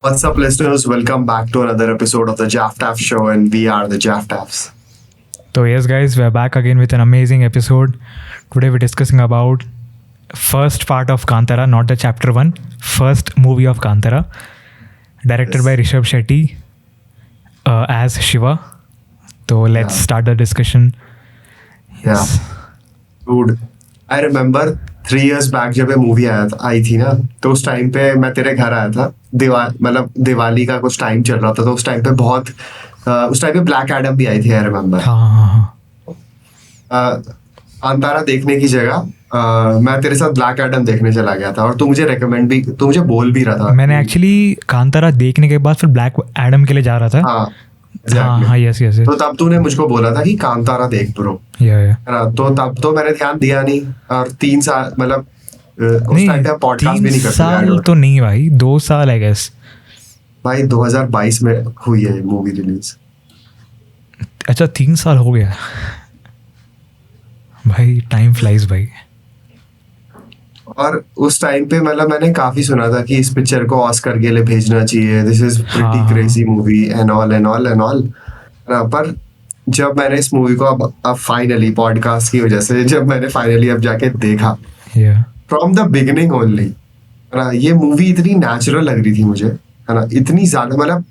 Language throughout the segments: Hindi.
What's up, listeners? Welcome back to another episode of the Jaff Show, and we are the Jaff. So yes, guys, we're back again with an amazing episode. Today we're discussing about first part of Kantara, not the chapter 1, first movie of Kantara, directed by Rishabh Shetty as Shiva. So let's start the discussion. Yeah. Dude, I remember 3 years back जब ये मूवी आई थी ना, तो उस टाइम पे मैं तेरे घर आया था. दिवाली का कुछ टाइम चल रहा था, तो उस टाइम पे उस टाइम पे ब्लैक एडम भी आई थी. I remember. कांतारा देखने की जगह मैं तेरे साथ ब्लैक एडम देखने चला गया था, और तू मुझे बोल भी रहा था. मैंने एक्चुअली कांतारा देखने के बाद फिर ब्लैक एडम के लिए जा रहा था. हाँ, यस. तो तब तूने मुझको बोला था कि कांतारा देख ब्रो, है ना. तो तब तो मैंने ध्यान दिया नहीं, और 3 साल मतलब उस टाइम पे पॉडकास्ट भी नहीं करते. 3 साल तो नहीं भाई, 2 साल आई गेस. भाई 2022 में हुई है मूवी रिलीज. अच्छा, 3 साल हो गया भाई. टाइम फ्लाइज भाई. और उस टाइम पे मतलब मैंने काफी सुना था कि इस पिक्चर को ऑस्कर के लिए भेजना चाहिए. This is pretty crazy movie and all. पर जब मैंने इस मूवी को अब फाइनली पॉडकास्ट की वजह से जब मैंने फाइनली अब जाके देखा फ्रॉम द बिगिनिंग ओनली, है ना, ये मूवी इतनी नेचुरल लग रही थी मुझे, है ना. इतनी ज्यादा मतलब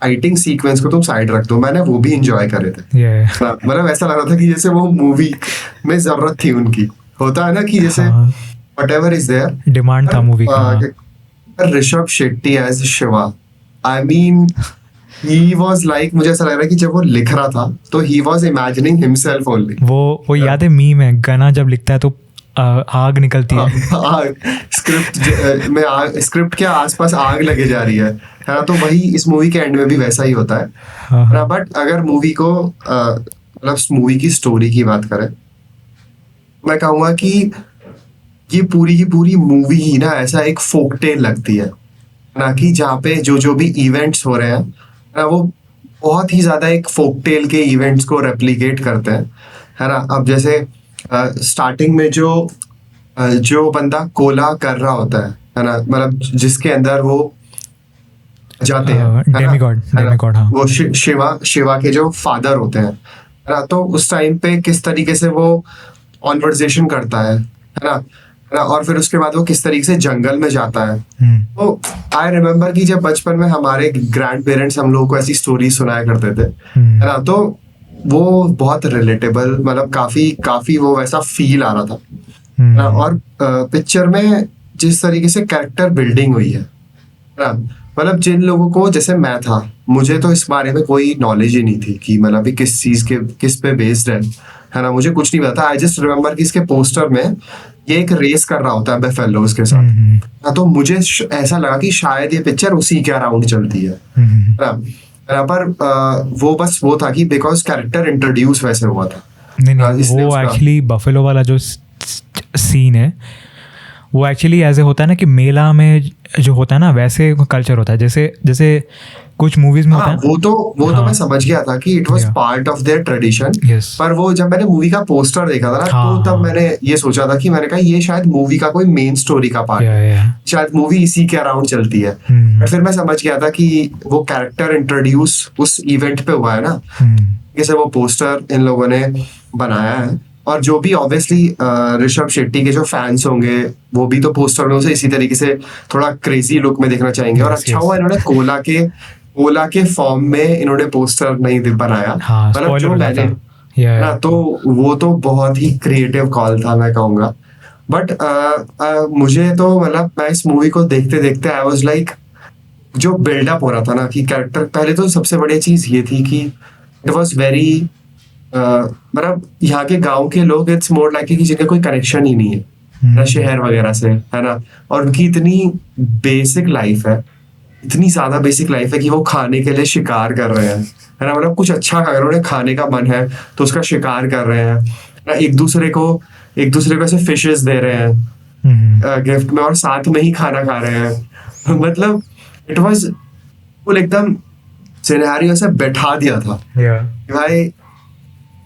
फाइटिंग सीक्वेंस को तुम साइड रख दो, मैंने वो भी इंजॉय करे थे. मतलब ऐसा लग रहा था कि जैसे वो मूवी में जरूरत थी उनकी. होता है ना कि जैसे whatever is there, डिमांड था मूवी का. Rishabh Shetty as Shiva, I mean he was like, मुझे ऐसा लग रहा है कि जब वो लिख रहा था तो he was imagining himself only. वो याद है मीम है, गाना जब लिखता है तो आग निकलती है. स्क्रिप्ट के आसपास आग लगे जा रही है ना. तो वही इस मूवी के एंड में भी वैसा ही होता है. बट अगर मूवी को मतलब मूवी की स्टोरी की बात करें, मैं कहूँगा कि ये पूरी की पूरी मूवी ही ना ऐसा एक फोक टेल लगती है ना, कि जहाँ पे जो भी इवेंट्स हो रहे हैं ना, वो बहुत ही ज्यादा एक फोक टेल के इवेंट्स को रेप्लिकेट करते हैं, है ना. अब जैसे स्टार्टिंग में जो बंदा कोला कर रहा होता है ना, मतलब जिसके अंदर वो जाते हैं, डेमिगॉड, हाँ. वो शिवा के जो फादर होते हैं, है ना. तो उस टाइम पे किस तरीके से वो कॉन्वर्सेशन करता है ना, और फिर उसके बाद वो किस तरीके से जंगल में जाता है. तो आई रिमेम्बर कि जब बचपन में हमारे ग्रैंड पेरेंट्स हम लोगों को ऐसी स्टोरी सुनाया करते थे, है ना, तो वो बहुत रिलेटेबल, मतलब काफी वो वैसा फील आ रहा था. ना. और पिक्चर में जिस तरीके से कैरेक्टर बिल्डिंग हुई है ना, मतलब जिन लोगों को, जैसे मैं था, मुझे तो इस बारे में कोई नॉलेज ही नहीं थी कि मतलब किस पे बेस्ड है ना. मुझे कुछ नहीं पता. आई जस्ट रिमेम्बर कि इसके पोस्टर में ये एक रेस कर रहा होता है बेफेलोज के साथ. तो मुझे ऐसा लगा कि शायद ये पिक्चर उसी के अराउंड चलती है ना. पर वो बस वो था कि बिकॉज कैरेक्टर इंट्रोड्यूस वैसे हुआ था. नहीं, वो एक्चुअली बफेलो वाला जो सीन है वो एक्चुअली ऐसे होता है ना कि मेला में जो होता है ना, वैसे कल्चर होता है जैसे कुछ मूवीज में होता है. वो तो मैं समझ गया था कि it was part of their tradition. पर वो जब मैंने मूवी का पोस्टर देखा था ना, तो तब मैंने ये सोचा था कि मैंने कहा ये शायद मूवी का कोई मेन स्टोरी का पार्ट है, शायद मूवी इसी के अराउंड चलती है. बट फिर मैं समझ गया था कि वो कैरेक्टर इंट्रोड्यूस उस इवेंट पे हुआ है ना, जैसे वो पोस्टर इन लोगों ने बनाया है. और जो भी ऑब्वियसली ऋषभ शेट्टी के जो फैंस होंगे, वो भी तो पोस्टर में उसे इसी तरीके से थोड़ा क्रेजी लुक में देखना चाहेंगे. और अच्छा हुआ इन्होंने कोला के फॉर्म में इन्होंने पोस्टर नहीं बनाया, मतलब जो मैंने ना, तो वो तो बहुत ही क्रिएटिव कॉल था, मैं कहूँगा. बट मुझे तो मतलब मैं इस मूवी को देखते देखते आई वाज लाइक, जो बिल्डअप हो रहा था ना कि कैरेक्टर, पहले तो सबसे बड़ी चीज ये थी कि इट वाज वेरी, मतलब यहाँ के गांव के लोग, इट्स मोर लाइक कि जिनका कोई कनेक्शन ही नहीं है शहर वगैरह से, है ना. और उनकी इतनी बेसिक लाइफ है, इतनी ज्यादा बेसिक लाइफ है कि वो खाने के लिए शिकार कर रहे हैं, है ना. मतलब कुछ अच्छा अगर उन्हें खाने का मन है तो उसका शिकार कर रहे हैं ना. एक दूसरे को ऐसे फिशेस दे रहे हैं गिफ्ट में, और साथ में ही खाना खा रहे हैं. मतलब इट वाज फुल एकदम सिनेरियो से बैठा दिया था. भाई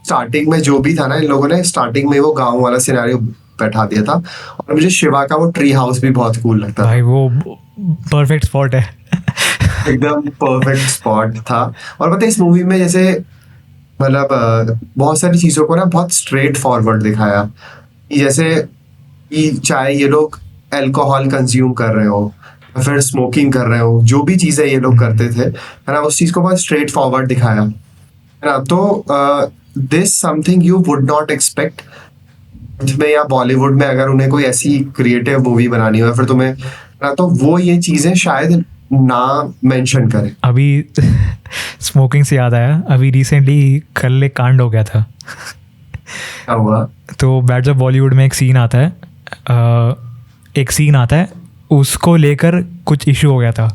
स्टार्टिंग में जो भी था ना, इन लोगों ने स्टार्टिंग में वो गांव वाला सिनेरियो बैठा दिया था. और मुझे शिवा का वो ट्री हाउस भी बहुत कूल लगता भाई, वो परफेक्ट स्पॉट है. एकदम परफेक्ट स्पॉट था। और पता है इस मूवी में जैसे मतलब बहुत सारी चीजों को ना बहुत स्ट्रेट फॉरवर्ड दिखाया, कि जैसे कि चाहे ये लोग अल्कोहल कंज्यूम कर रहे हो या फिर स्मोकिंग कर रहे हो, जो भी चीजें ये लोग करते थे, है ना, उस चीज को बहुत स्ट्रेट फॉरवर्ड दिखाया, है ना। तो this something you would not expect में या बॉलीवुड में, अगर उन्हें कोई ऐसी क्रिएटिव मूवी बनानी हो, फिर तुम्हें ना, तो वो ये चीजें शायद ना मेंशन करें। अभी स्मोकिंग से याद आया, अभी रिसेंटली कल एक कांड हो गया था। क्या हुआ? तो बैट्स ऑफ बॉलीवुड में एक सीन आता है, उसको लेकर कुछ इशू हो गया था।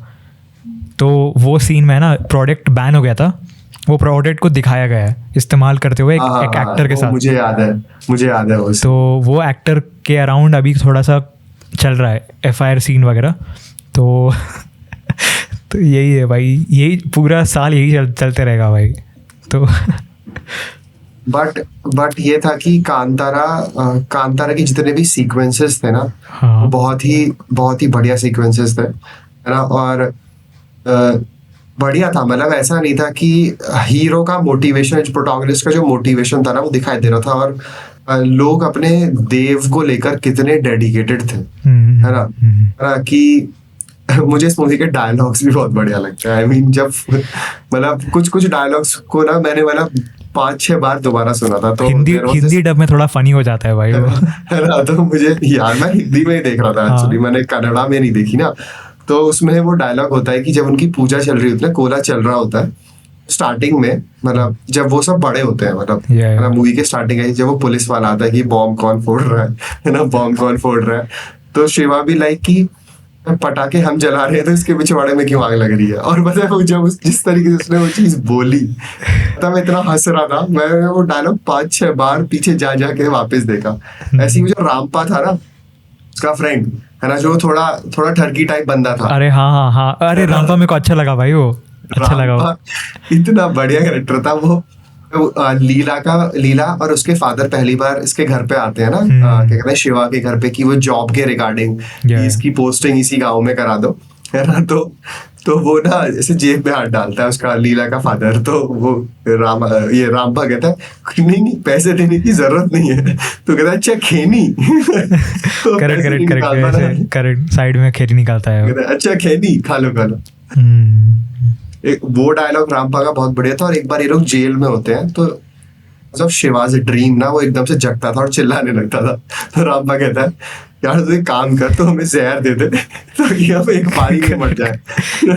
तो वो सीन में ना प्रोडक्ट बैन हो गया था, वो प्रोडक्ट को दिखाया गया है इस्तेमाल करते हुए एक एक्टर के साथ। मुझे याद है वो। तो वो एक्टर के अराउंड अभी थोड़ा सा चल रहा है FIR सीन वगैरह। तो तो यही है भाई, यही पूरा साल यही चलते रहेगा भाई। तो बट ये था कि कांतारा के जितने भी सीक्वेंसेस थे ना, हाँ, बहुत ही बढ़िया सीक्वेंसेस थे, है ना। और बढ़िया था, मतलब ऐसा नहीं था कि हीरो का मोटिवेशन, प्रोटोगनिस्ट का जो मोटिवेशन था ना, वो दिखाई दे रहा था। और लोग अपने देव को लेकर कितने डेडिकेटेड थे, है ना, कि मुझे इस मूवी के डायलॉग्स भी बहुत बढ़िया लगते हैं। आई मीन जब मतलब कुछ डायलॉग्स को ना मैंने मतलब 5-6 बार दोबारा सुना था। तो हिंदी डब में थोड़ा फनी हो जाता है भाई वो, है ना। तो मुझे यार, मैं हिंदी में ही देख रहा था एक्चुअली, मैंने कन्नड़ा में नहीं देखी ना। तो उसमें वो डायलॉग होता है कि जब उनकी पूजा चल रही होती है, कोला चल रहा होता है स्टार्टिंग में, मतलब जब वो सब बड़े होते हैं, मतलब है ना, मूवी के स्टार्टिंग है, जब वो पुलिस वाला आता है कि बॉम्ब कौन फोड़ रहा है ना, बॉम्ब कौन फोड़ रहा है। तो शिवा भी लाइक कि पटाखे हम जला रहे हैं तो इसके पिछवाड़े में क्यों आग लग रही है। और पता है जब जिस तरीके से उसने वो चीज बोली, तब मैं इतना हंस रहा था। मैं वो डायलॉग 5-6 बार पीछे जा के वापस देखा। ऐसे ही जो रामपा था ना, उसका फ्रेंड, है ना, जो थोड़ा ठरकी टाइप बंदा था। अरे हाँ, अरे रामपा मेरे को अच्छा लगा भाई, वो अच्छा लगा, इतना बढ़िया कैरेक्टर था वो। लीला और उसके फादर पहली बार इसके घर पे आते हैं ना, क्या कहते हैं, शिवा के घर पे, कि वो जॉब के रिगार्डिंग इसकी पोस्टिंग इसी गांव में करा दो, है ना। तो वो ना ऐसे जेब में हाथ डालता है उसका, लीला का फादर। तो वो रामपा कहता है नहीं पैसे देने की जरूरत नहीं है। तो कहता है अच्छा खेनी। तो करेक्ट साइड में खेनी निकालता है, अच्छा खेनी खा लो। वो डायलॉग रामपा का बहुत बढ़िया था। और एक बार ये लोग जेल में होते हैं, तो जब शिवाज ड्रीम ना, वो एकदम से जगता था और चिल्लाने लगता था। तो रामपा कहता है यार तू एक काम कर, तो हमें जहर दे दे ताकि हम एक बारी में मर जाए।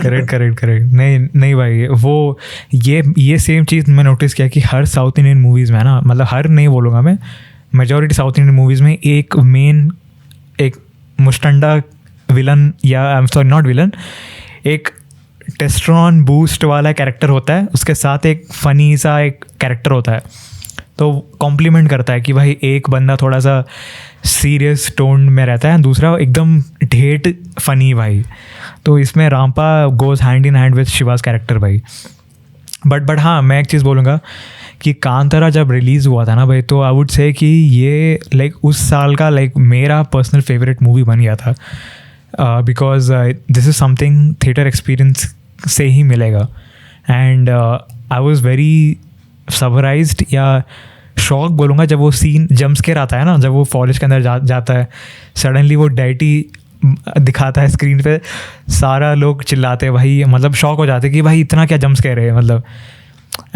करेक्ट नहीं भाई, वो ये सेम चीज़ मैं नोटिस किया कि हर साउथ इंडियन मूवीज़ में ना, मतलब हर नहीं बोलूँगा मैं, मेजॉरिटी साउथ इंडियन मूवीज़ में एक मुस्टंडा विलन, या I am sorry not villain, एक टेस्टोस्टेरोन बूस्ट वाला कैरेक्टर होता है, उसके साथ एक फ़नी सा एक कैरेक्टर होता है। तो कॉम्प्लीमेंट करता है कि भाई एक बंदा थोड़ा सा सीरियस टोन में रहता है, दूसरा एकदम ढेट फनी भाई। तो इसमें Rampa goes hand in hand with Shiva's character भाई। बट हाँ, मैं एक चीज़ बोलूँगा कि कांतारा जब रिलीज़ हुआ था ना भाई, तो आई वुड से कि ये लाइक उस साल का लाइक मेरा पर्सनल फेवरेट मूवी बन गया था, because this is something theatre experience से ही मिलेगा। And I was very surprised या शॉक बोलूँगा, जब वो सीन जंप स्केयर आता है ना, जब वो फॉरेस्ट के अंदर जाता है, सडनली वो डेटी दिखाता है स्क्रीन पे, सारा लोग चिल्लाते हैं भाई, मतलब शॉक हो जाते कि भाई इतना क्या जंप स्केयर है, मतलब।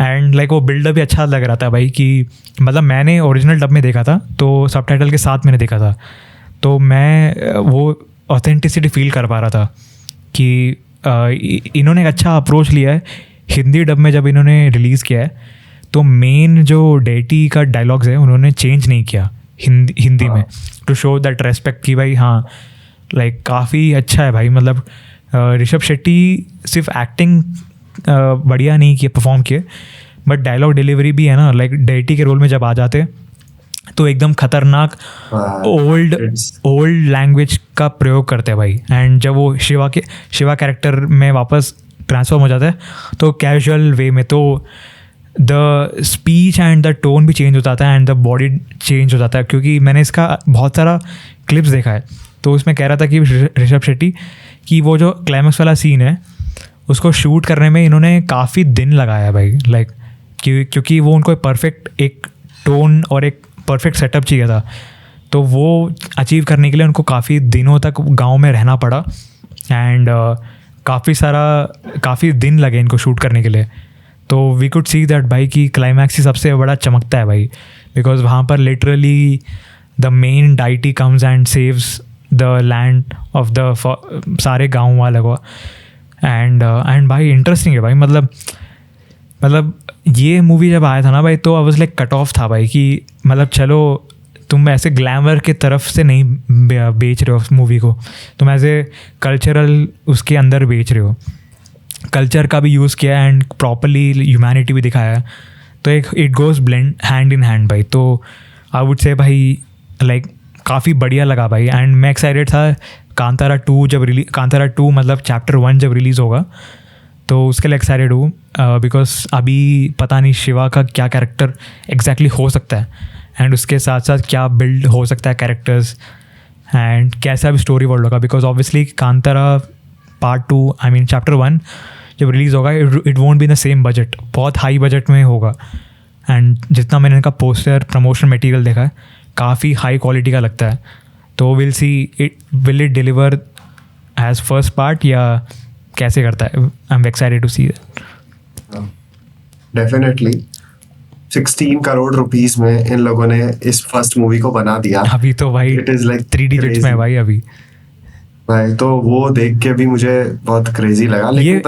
एंड लाइक वो बिल्डअप भी अच्छा लग रहा था भाई, कि मतलब मैंने ओरिजिनल डब में देखा था, तो सबटाइटल के साथ मैंने देखा था, तो मैं वो ऑथेंटिसिटी फील कर पा रहा था कि इन्होंने एक अच्छा अप्रोच लिया है। हिंदी डब में जब इन्होंने रिलीज़ किया है, तो मेन जो डेटी का डायलॉग्स है उन्होंने चेंज नहीं किया हिंदी में, टू शो दैट रेस्पेक्ट कि भाई हाँ लाइक काफ़ी अच्छा है भाई। मतलब ऋषभ शेट्टी सिर्फ एक्टिंग बढ़िया नहीं किए, परफॉर्म किए, बट डायलॉग डिलीवरी भी है ना, लाइक डेटी के रोल में जब आ जाते तो एकदम खतरनाक ओल्ड लैंग्वेज का प्रयोग करते हैं भाई। एंड जब वो शिवा कैरेक्टर में वापस ट्रांसफॉर्म हो जाता है, तो कैजुअल वे में, तो the speech and the tone भी चेंज हो जाता है, एंड द बॉडी चेंज हो जाता है। क्योंकि मैंने इसका बहुत सारा क्लिप्स देखा है, तो उसमें कह रहा था कि ऋषभ शेट्टी कि वो जो क्लाइमैक्स वाला सीन है, उसको शूट करने में इन्होंने काफ़ी दिन लगाया भाई, लाइक क्योंकि वो उनको परफेक्ट एक टोन और एक परफेक्ट सेटअप चाहिए था, तो वो अचीव करने के लिए उनको काफ़ी दिनों तक गांव में रहना पड़ा एंड काफ़ी दिन लगे इनको शूट करने के लिए. तो वी कुड सी दैट भाई कि क्लाइमैक्स ही सबसे बड़ा चमकता है भाई, बिकॉज वहाँ पर literally the main deity comes and saves the land of the सारे गाँव वाले को. एंड भाई इंटरेस्टिंग है भाई, मतलब ये मूवी जब आया था ना भाई, तो I was like cut off था भाई कि मतलब चलो तुम ऐसे ग्लैमर के तरफ से नहीं बेच रहे हो उस मूवी को, तुम ऐसे कल्चरल उसके अंदर बेच रहे हो, कल्चर का भी यूज़ किया एंड प्रॉपरली ह्यूमैनिटी भी दिखाया है. तो एक it goes blend hand in hand भाई. तो आई वुड से भाई लाइक काफ़ी बढ़िया लगा भाई. एंड मैं एक्साइटेड था कांतारा 2 मतलब चैप्टर 1 जब रिलीज़ होगा, तो उसके लिए एक्साइटेड हूँ बिकॉज अभी पता नहीं शिवा का क्या कैरेक्टर एग्जैक्टली हो सकता है एंड उसके साथ साथ क्या बिल्ड हो सकता है कैरेक्टर्स एंड कैसा भी स्टोरी वर्ल्ड होगा. Because obviously Kantara part 2 I mean chapter 1 जब रिलीज़ होगा it won't be the same budget, बहुत हाई बजट में होगा. एंड जितना मैंने इनका पोस्टर प्रमोशन मटेरियल देखा है काफ़ी हाई क्वालिटी का लगता है. तो will it deliver as first part या कैसे करता है? I am excited to see that. Definitely 16 crore rupees में इन लोगों ने इस फर्स्ट मूवी को बना दिया. अभी तो भाई it is like 3D rich में है भाई अभी भाई. तो वो देख के भी मुझे बहुत क्रेजी लगा. लेकिन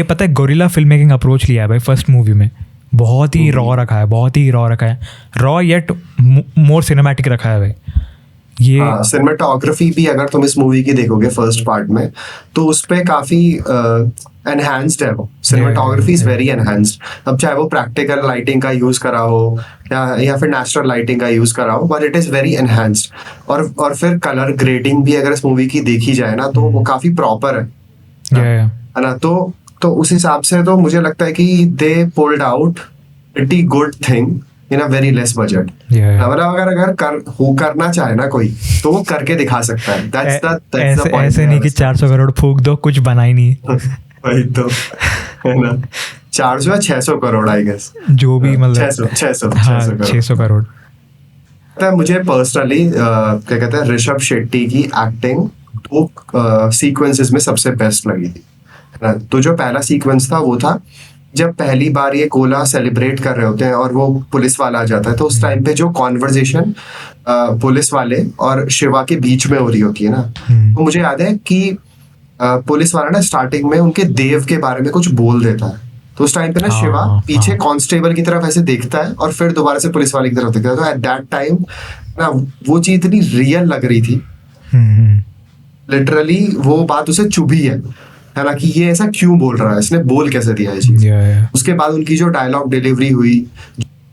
पता है गोरिल्ला फिल्म मेकिंग अप्रोच लिया है भाई फर्स्ट मूवी में. बहुत ही रॉ रखा है, रॉ येट मोर सिनेमैटिक रखा है भाई. ये सिनेमेटोग्राफी भी अगर तुम इस मूवी की देखोगे फर्स्ट पार्ट में, तो उस पे काफी एनहांस्ड है वो. Cinematography is very enhanced. अब चाहे वो प्रैक्टिकल लाइटिंग का यूज करा हो या फिर नेचुरल लाइटिंग का यूज करा हो, but it is very enhanced. और फिर कलर ग्रेडिंग भी अगर इस मूवी की देखी जाए ना, तो वो काफी प्रॉपर है ना. तो उस हिसाब से तो मुझे लगता है कि दे pulled out pretty good thing in a very less budget. मतलब अगर करना चाहे ना कोई, तो वो करके दिखा सकता है. That's the point. ऐसे नहीं कि 400 करोड़ फूक दो, कुछ बना ही नहीं. वही तो है ना. 400 या 600 करोड़ आई गेस, जो भी मतलब 600 करोड़. मुझे पर्सनली क्या कहते हैं, ऋषभ शेट्टी की एक्टिंग 2 सीक्वेंसेस में सबसे बेस्ट लगी थी. तो जो पहला सीक्वेंस था वो था जब पहली बार ये कोला सेलिब्रेट कर रहे होते हैं और वो पुलिस वाला आ जाता है. तो उस टाइम पे जो कॉन्वर्जेशन पुलिस वाले और शिवा के बीच में हो रही होती है ना, तो मुझे याद है कि पुलिस वाला ना स्टार्टिंग में उनके देव के बारे में कुछ बोल देता है. तो उस टाइम पे ना शिवा पीछे कांस्टेबल की तरफ ऐसे देखता है और फिर दोबारा से पुलिस वाले की तरफ देखता है. तो एट दैट टाइम ना वो चीज इतनी रियल लग रही थी, लिटरली वो बात उसे चुभी है ना, कि ये ऐसा क्यों बोल रहा है, इसने बोल कैसे दिया ये चीज. उसके बाद उनकी जो डायलॉग डिलीवरी हुई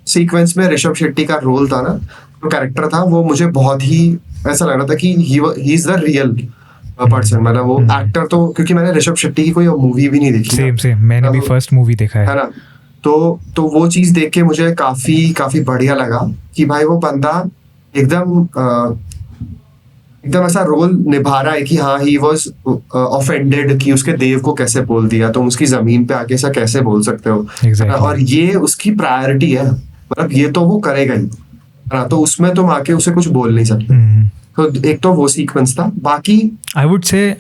सीक्वेंस में, ऋषभ शेट्टी का रोल था ना, जो कैरेक्टर था, वो मुझे बहुत ही ऐसा लग रहा था कि he is the real person. मतलब वो एक्टर तो, क्योंकि मैंने ऋषभ शेट्टी की कोई मूवी भी नहीं देखी. सेम मैंने भी फर्स्ट मूवी देखा है ना. तो वो चीज देख के मुझे काफी बढ़िया लगा कि भाई वो बंदा एकदम ऐसा रोल निभा रहा है कि हाँ, ही वॉज ऑफेंडेड कि उसके देव को कैसे बोल दिया, तुम उसकी जमीन पे आके ऐसा कैसे बोल सकते हो. और ये उसकी प्रायोरिटी है, मतलब ये तो वो करेगा ही ना, तो उसमें तुम आके उसे कुछ बोल नहीं सकते. तो एक तो वो सीक्वेंस था. बाकी I would say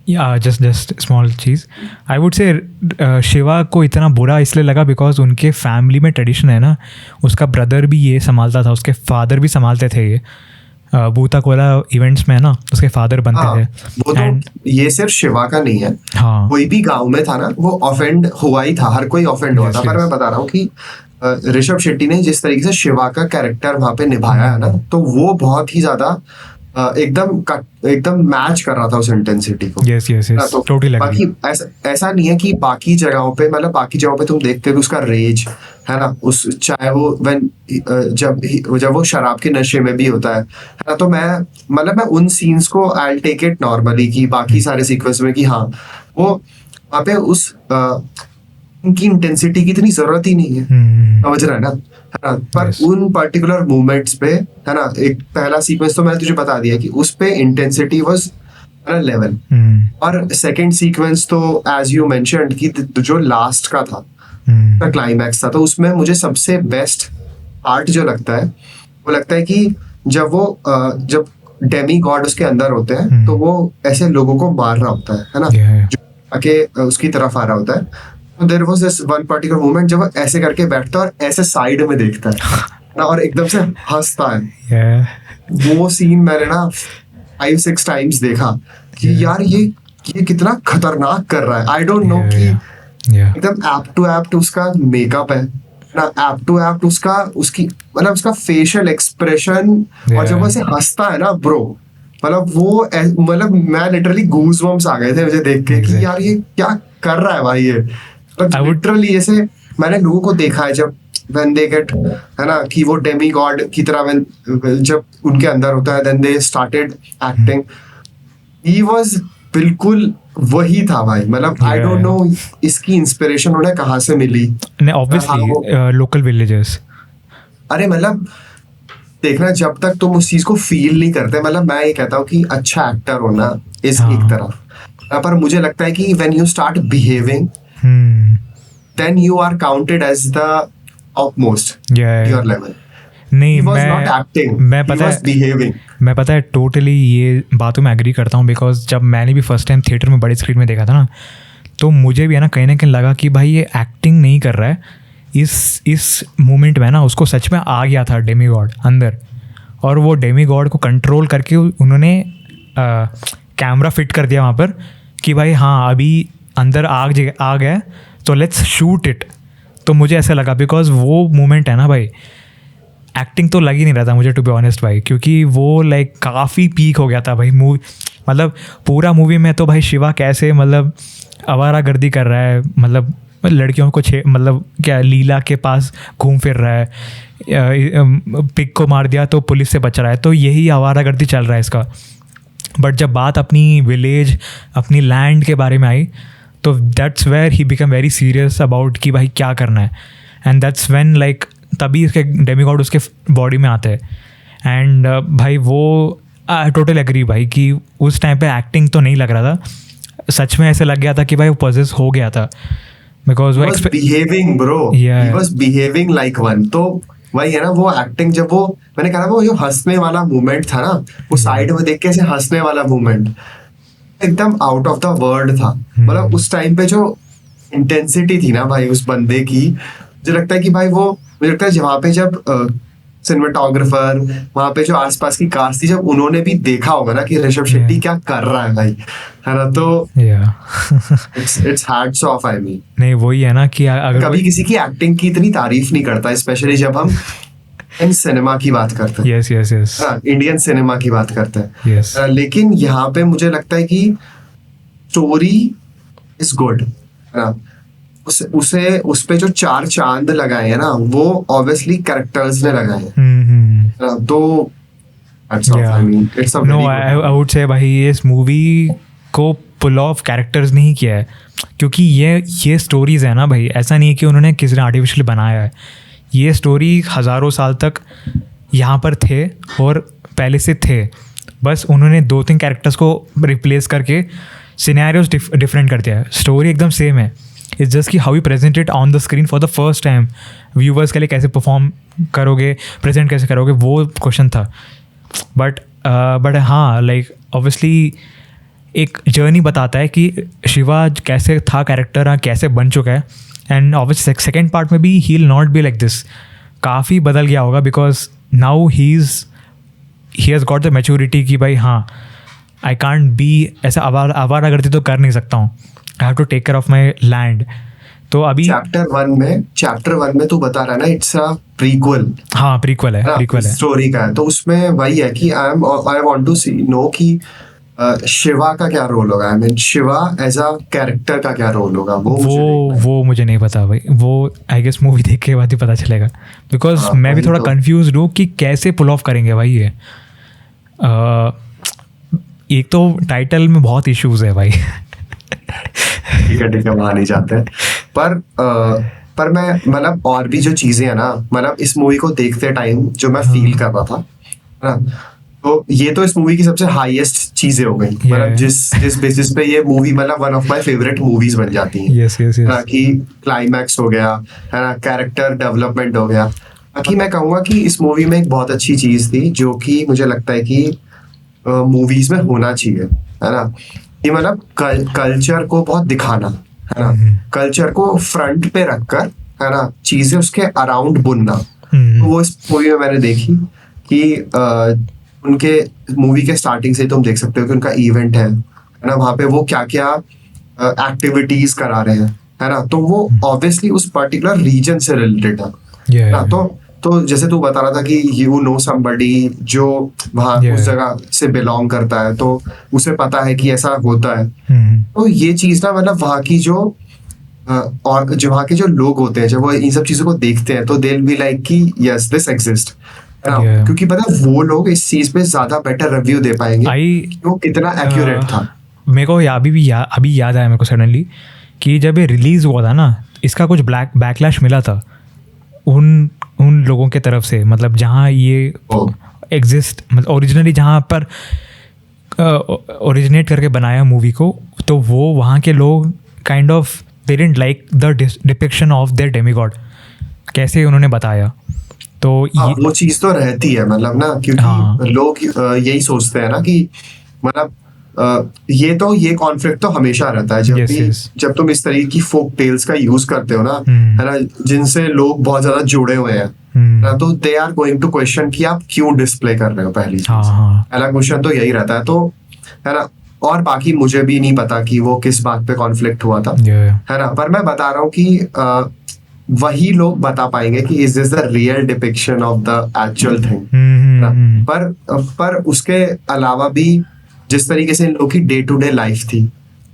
just small चीज, आई वुड से शिवा को इतना बुरा इसलिए लगा बिकॉज उनके फैमिली में ट्रेडिशन है ना, उसका ब्रदर भी ये संभालता था, उसके फादर भी संभालते थे ये भूता कोला इवेंट्स में ना, उसके फादर बनते थे. वो तो ये सिर्फ शिवा का नहीं है, कोई भी गांव में था ना, वो ऑफेंड हुआ ही था, हर कोई ऑफेंड हुआ था. पर मैं बता रहा हूँ कि ऋषभ शेट्टी ने जिस तरीके से शिवा का कैरेक्टर वहां पे निभाया है ना, तो वो बहुत ही ज्यादा एकदम मैच कर रहा था उस इंटेंसिटी को. yes, totally. बाकी ऐसा नहीं है कि बाकी जगहों पे तुम देखते हो उसका रेज है ना, चाहे वो जब वो शराब के नशे में भी होता है ना, तो मैं उन सीन्स को आई टेक इट नॉर्मली कि बाकी सारे सीक्वेंस में कि हाँ, वो वहाँ पे उस उनकी इंटेंसिटी की इतनी जरूरत ही नहीं है. समझ रहा है ना. पर उन पर्टिकुलर मूवमेंट्स पे है ना, एक पहला सीक्वेंस तो मैंने तुझे बता दिया कि उस पे इंटेंसिटी वाज लेवल. और सेकंड सीक्वेंस तो एज यू मेंशन्ड कि जो लास्ट का था, क्लाइमैक्स था, तो उसमें मुझे सबसे बेस्ट पार्ट जो लगता है वो लगता है कि जब डेमी गॉड उसके अंदर होते हैं तो वो ऐसे लोगों को मार रहा होता है ना, जो आके उसकी तरफ आ रहा होता है, तो there was this one particular moment जब वो ऐसे करके बैठता है और ऐसे साइड में देखता है ना और एकदम से हंसता है। वो सीन मैंने ना 5-6 टाइम्स देखा कि यार ये कितना खतरनाक कर रहा है। आई डोंट नो कि एकदम एप्ट टू एप्ट उसका मेकअप है ना, एप्ट टू एप्ट उसकी मतलब उसका फेशियल एक्सप्रेशन, और जब वो ऐसे हंसता है ना ब्रो, मतलब मैं लिटरली गूज बम्स आ गए थे मुझे देख के कि यार ये क्या कर रहा है भाई ये। लिटरली ऐसे मैंने लोगों को देखा है जब when they get, है ना, कि वो डेमी गॉड की तरह जब उनके अंदर होता है then they started acting, he was बिल्कुल वही था भाई। मतलब आई डोंट नो इसकी इंस्पिरेशन उन्हें कहाँ से मिली। Obviously local villages. अरे मतलब देखना, जब तक तुम उस चीज को फील नहीं करते, मतलब मैं ये कहता हूँ कि अच्छा एक्टर होना इस एक तरफ, पर मुझे लगता है कि when you start behaving then you are counted as the utmost your level. नहीं, मैं पता है टोटली ये बातों में एग्री करता हूँ, बिकॉज जब मैंने भी फर्स्ट टाइम थिएटर में बड़ी स्क्रीन में देखा था ना, तो मुझे भी है ना कहीं ना कहीं लगा कि भाई ये एक्टिंग नहीं कर रहा है। इस मोमेंट में ना उसको सच में आ गया था डेमी गॉड अंदर, और वो डेमी गॉड को कंट्रोल करके उन्होंने कैमरा फिट कर दिया वहाँ पर कि भाई हाँ अभी अंदर आग आ गया तो लेट्स शूट इट। तो मुझे ऐसा लगा, बिकॉज वो मोमेंट है ना भाई, एक्टिंग तो लग ही नहीं रहा था मुझे टू बी ऑनेस्ट भाई, क्योंकि वो लाइक काफ़ी पीक हो गया था भाई मूवी। मतलब पूरा मूवी में तो भाई शिवा कैसे मतलब आवारागर्दी कर रहा है, मतलब लड़कियों को मतलब क्या लीला के पास घूम फिर रहा है, पिग को मार दिया तो पुलिस से बच रहा है, तो यही आवारागर्दी चल रहा है इसका। बट जब बात अपनी विलेज, अपनी लैंड के बारे में आई, तो that's where he become very serious about कि भाई क्या करना है। एंड दैट्स व्हेन लाइक तभी उसके डेमीगॉड उसके बॉडी में आते हैं। एंड भाई वो टोटल एग्री भाई कि उस टाइम पे एक्टिंग तो नहीं लग रहा था, सच में ऐसे लग गया था कि भाई वो पॉजेस हो गया था, बिकॉज वो behaving bro, he was behaving like one. तो वही है ना वो एक्टिंग, जब वो मैंने कहा वो जो हंसने वाला मूवमेंट था ना, वो साइड में देख के ऐसे हंसने वाला मूवमेंट एकदम आउट ऑफ द वर्ल्ड था। मतलब उस टाइम पे जो इंटेंसिटी थी ना भाई उस बंदे की, मुझे लगता है कि भाई वो, मुझे लगता है जहाँ पे जब सिनेमेटोग्राफर, वहाँ पे जो आसपास की कास्ट थी, जब उन्होंने भी देखा होगा ना कि ऋषभ शेट्टी क्या कर रहा है भाई, है ना, तो it's hats off. I mean नहीं वही है ना कि अगर कभी किसी की एक्टिंग की इतनी तारीफ नहीं करता, स्पेशली जब हम इन सिनेमा की बात करते हैं। Yes yes yes, Indian cinema की बात करते हैं। yes. लेकिन यहाँ पे मुझे लगता है कि स्टोरी इज गुड, उस पे जो 4 चांद लगाए हैं ना, वो ऑब्वियसली कैरेक्टर्स ने लगाए हैं। तो आई वुड से भाई इस मूवी को पुल ऑफ कैरेक्टर्स नहीं किया है, क्योंकि ये स्टोरीज है ना भाई, ऐसा नहीं है कि उन्होंने किसी ने आर्टिफिशियली बनाया है। ये स्टोरी हज़ारों साल तक यहाँ पर थे और पहले से थे, बस उन्होंने 2-3 कैरेक्टर्स को रिप्लेस करके सिनेरियोज डिफरेंट कर दिया है। स्टोरी एकदम सेम है, इट्स जस्ट कि how you present it on the screen for the first time. Viewers के लिए कैसे परफॉर्म करोगे, प्रेजेंट कैसे करोगे, वो क्वेश्चन था। बट हाँ लाइक ऑब्वियसली एक जर्नी बताता है कि शिवा कैसे था कैरेक्टर, कैसे बन चुका है। एंड ऑब्वियसली सेकेंड पार्ट में भी he will not be like this, काफ़ी बदल गया होगा, because now he has got the maturity कि भाई हाँ आई कांट बी ऐसा आवारागर्दी तो कर नहीं सकता हूँ, I have to take care of my land. तो अभी चैप्टर वन में तू बता रहा है ना, इट्स अ प्रीक्वल। हाँ प्रीक्वल है स्टोरी का है। तो उसमें वही है कि आई वांट टू नो कि शिवा का क्या रोल होगा, I mean Shiva as a character का क्या रोल होगा, वो मुझे नहीं पता भाई, वो आई गेस मूवी देख के बाद ही पता चलेगा, बिकॉज मैं भी थोड़ा कंफ्यूज हूँ कि कैसे पुल ऑफ करेंगे भाई ये। एक तो टाइटल में बहुत इश्यूज है भाई। ठीक है वहाँ नहीं जाते, पर मैं मतलब और भी जो चीजें है ना, मतलब इस मूवी को देखते टाइम जो मैं फील कर रहा था ना, तो ये तो इस मूवी की सबसे हाईएस्ट चीजें हो गई, मतलब जिस बेसिस पे ये मूवी मतलब one of my favourite movies बन जाती है। यस यस यस, कि क्लाइमैक्स हो गया है ना, कैरेक्टर डेवलपमेंट हो गया। बाकी मैं कहूँगा कि इस मूवी में एक बहुत अच्छी चीज थी जो कि मुझे लगता है कि मूवीज में होना चाहिए, है ना, कि मतलब कल्चर को बहुत दिखाना, है ना, कल्चर को फ्रंट पे रखकर, है ना, चीजें उसके अराउंड बुनना। तो वो इस मूवी में मैंने देखी कि उनके मूवी के स्टार्टिंग से तुम देख सकते हो कि उनका इवेंट है ना, वहाँ पे वो क्या क्या एक्टिविटीज करा रहे हैं, है ना, तो वो ऑब्वियसली उस पर्टिकुलर रीजन से रिलेटेड है ना। तो जैसे तू बता रहा था कि यू नो समबडी जो वहाँ उस जगह से बिलोंग करता है, तो उसे पता है कि ऐसा होता है। तो ये चीज ना मतलब वहाँ की जो और जो वहाँ के जो लोग होते हैं जब वो इन सब चीजों को देखते हैं तो दे विल बी लाइक कि यस दिस एग्जिस्ट, क्योंकि पता है वो लोग इस चीज पे ज्यादा बेटर रिव्यू दे पाएंगे कि वो कितना एक्यूरेट था। मेरे को अभी याद आया मेरे को सडनली कि जब ये रिलीज हुआ था ना, इसका कुछ बैकलैश मिला था उन लोगों के तरफ से, मतलब जहाँ ये एग्जिस्ट, मतलब ओरिजिनली जहाँ पर ओरिजिनेट करके बनाया मूवी को, तो वो वहाँ के लोग kind of they didn't like the depiction of their demigod, कैसे उन्होंने बताया। तो वो चीज तो रहती है मतलब ना, क्योंकि लोग यही सोचते हैं ना कि मतलब ये कॉन्फ्लिक्ट तो हमेशा रहता है जब तुम इस तरीके की फोक टेल्स का यूज करते हो ना, है ना, जिनसे लोग बहुत ज्यादा जुड़े हुए हैं ना, तो they are going to question कि आप क्यों डिस्प्ले कर रहे हो, पहली चीज, पहला क्वेश्चन तो यही रहता है। तो है ना, और बाकी मुझे भी नहीं पता कि वो किस बात पे कॉन्फ्लिक्ट हुआ था, है ना, पर मैं बता रहा हूँ कि वही लोग बता पाएंगे कि is this the real depiction of the actual thing. पर उसके अलावा भी जिस तरीके से इन लोग की डे टू डे लाइफ थी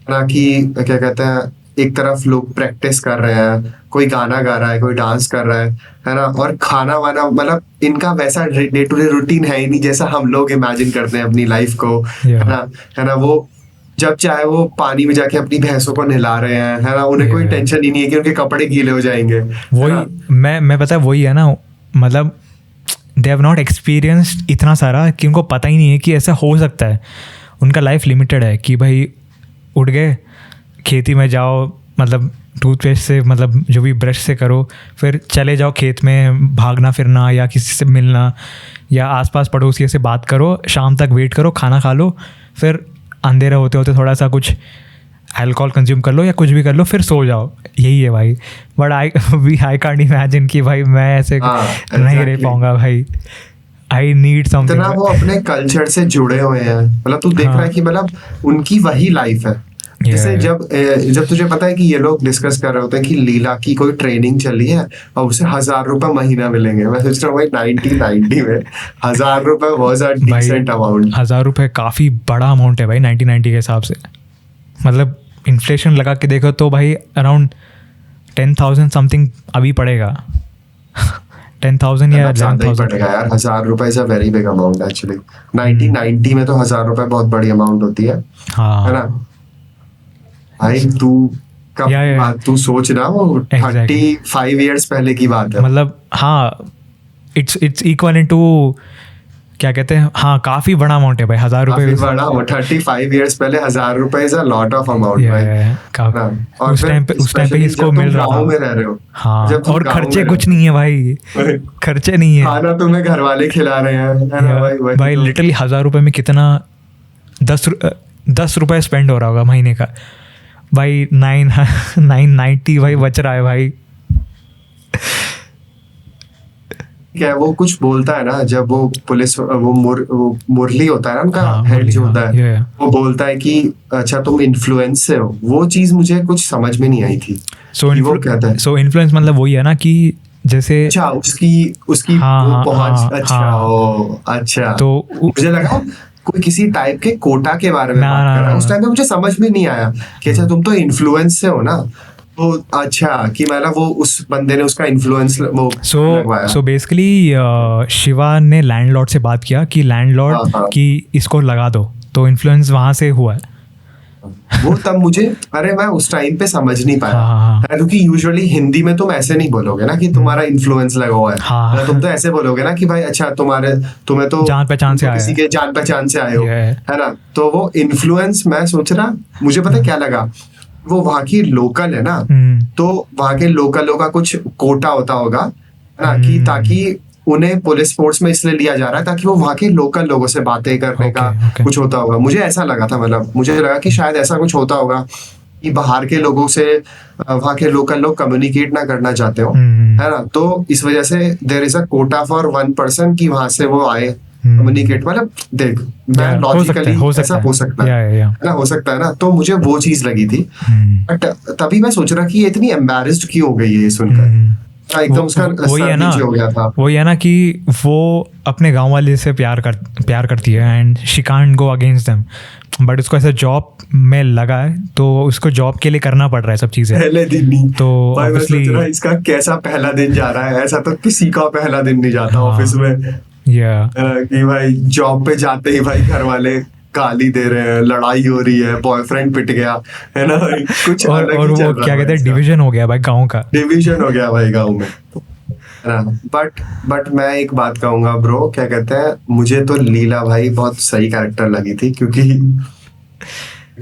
ना, कि क्या कहते हैं, एक तरफ लोग प्रैक्टिस कर रहे हैं, कोई गाना गा रहा है, कोई डांस कर रहा है ना, और खाना वाना, मतलब इनका वैसा डे टू डे रूटीन है ही नहीं जैसा हम लोग इमेजिन करते हैं अपनी लाइफ को, है ना, वो जब चाहे वो पानी में जाके अपनी भैंसों को नहला रहे हैं, है ना, उन्हें कोई टेंशन ही नहीं है कि उनके कपड़े गीले हो जाएंगे। वही मैं पता है, वही है ना, मतलब दे हैव नॉट एक्सपीरियंस्ड इतना सारा कि उनको पता ही नहीं है कि ऐसा हो सकता है। उनका लाइफ लिमिटेड है कि भाई उठ गए, खेती में जाओ, मतलब टूथपेस्ट से, मतलब जो भी ब्रश से करो, फिर चले जाओ खेत में भागना फिरना या किसी से मिलना या आसपास पड़ोसियों से बात करो, शाम तक वेट करो, खाना खा लो, फिर अंधेरा होते होते थोड़ा सा कुछ अल्कोहल कंज्यूम कर लो या कुछ भी कर लो, फिर सो जाओ। यही है भाई। बट आई कांट इमेजिन कि भाई मैं ऐसे नहीं रह पाऊंगा भाई। I need something. इतना वो अपने कल्चर से जुड़े हुए हैं, मतलब तू देख रहा है कि मतलब उनकी वही लाइफ है। जैसे जब तुझे पता है कि ये लोग डिस्कस कर रहे होते हैं कि लीला की कोई ट्रेनिंग चली है और उसे 1000 रुपए महीना मिलेंगे, मैं सोच रहा हूँ भाई 1990 में 1000 रुपए वाज अ डिसेंट अमाउंट। 1000 रुपए काफी बड़ा अमाउंट है भाई 1990 के हिसाब से। मतलब इन्फ्लेशन लगा के देखो तो भाई अराउंड 10,000 समथिंग अभी पड़ेगा। 10,000 या 11,000 पड़ेगा यार। 1000 रुपए is a very big amount actually. 1990 में तो 1000 रुपए बहुत बड़ी अमाउंट होती है, है ना भाई। तू सोच ना, वो 35 इयर्स पहले की बात है। मतलब हाँ, इट्स इक्वल टू क्या कहते हैं, हाँ काफी बड़ा अमाउंट है भाई 1000 रुपए। 35 इयर्स पहले 1000 रुपए is a lot of amount भाई। उस टाइम पे इसको मिल रहा था, में रह रहे हो हाँ, और खर्चे कुछ नहीं है भाई, खर्चे नहीं है, खाना तुम्हें घर वाले खिला रहे हैं, है ना भाई। लिटरली 1000 रुपए में कितना 10 रुपए स्पेंड हो रहा होगा महीने का भाई। 990 भाई बच रहा है भाई। क्या वो कुछ बोलता है ना, जब वो पुलिस वो मुरली होता है ना उनका हेड जो होता है, वो बोलता है कि अच्छा तुम इन्फ्लुएंस से हो। वो चीज मुझे कुछ समझ में नहीं आई थी। सो इन्फ्लुएंस मतलब वही है ना कि जैसे अच्छा उसकी पहुंच। अच्छा तो मुझे लगा कोई किसी टाइप के कोटा के बारे में बात कर रहा है। उस टाइम पे मुझे समझ में नहीं आया कि अच्छा तुम तो इन्फ्लुएंस से हो ना, तो अच्छा कि मतलब वो उस बंदे ने उसका इन्फ्लुएंस वो लगवाया। सो बेसिकली शिवा ने लैंडलॉर्ड से बात किया कि लैंडलॉर्ड कि इसको लगा दो, तो इन्फ्लुएंस वहाँ से हुआ है। वो तब मुझे, अरे मैं उस टाइम पे समझ नहीं पाया। हाँ। क्योंकि यूजुअली हिंदी में तुम ऐसे नहीं बोलोगे ना कि तुम्हारा इन्फ्लुएंस लगा हुआ है। हाँ। तुम तो ऐसे बोलोगे ना कि भाई अच्छा तुम्हें तो जान पहचान से किसी के जान पहचान से आए हो, है ना। तो वो इन्फ्लुएंस मैं सोच रहा, मुझे पता क्या लगा, वो वहाँ की लोकल है ना, तो वहाँ के लोकलों का कुछ कोटा होता होगा, है ना, कि ताकि उन्हें पुलिस फोर्स में इसलिए लिया जा रहा है ताकि वो वहाँ के लोकल लोगों से बातें करने का कुछ होता होगा। मुझे ऐसा लगा था, मतलब मुझे लगा कि शायद ऐसा कुछ होता होगा कि बाहर के लोगों से वहाँ के लोकल लोग कम्युनिकेट ना करना चाहते हो, है ना। तो इस वजह से there is a quota for 1 person कि वहां से वो आए कम्युनिकेट। मतलब देख, मैं लॉजिकली ऐसा हो सकता है ना, हो सकता है ना। तो मुझे वो चीज लगी थी, बट तभी मैं सोच रहा कि ये इतनी एम्बैरेस्ड क्यों हो गई है ये सुनकर। एकदम उसका वही है ना, हो गया था। वही है ना कि वो अपने गांव वाले से प्यार करती है and she can't go against them, but उसको ऐसा जॉब में लगा है तो उसको जॉब के लिए करना पड़ रहा है सब चीजें पहले दिन ही। तो भाई मैं सोच रहा इसका कैसा पहला दिन जा रहा है। ऐसा तो किसी का पहला दिन नहीं जाता ऑफिस में, कि भाई जॉब पे जाते ही भाई घर वाले गाली दे रहे हैं, लड़ाई हो रही है, बॉयफ्रेंड पिट गया, है ना भाई, कुछ और वो क्या कहते हैं, डिवीजन हो गया भाई, गाँव का डिवीजन हो गया भाई गाँव में। बट मैं एक बात कहूंगा ब्रो, क्या कहते हैं, मुझे तो लीला भाई बहुत सही कैरेक्टर लगी थी, क्योंकि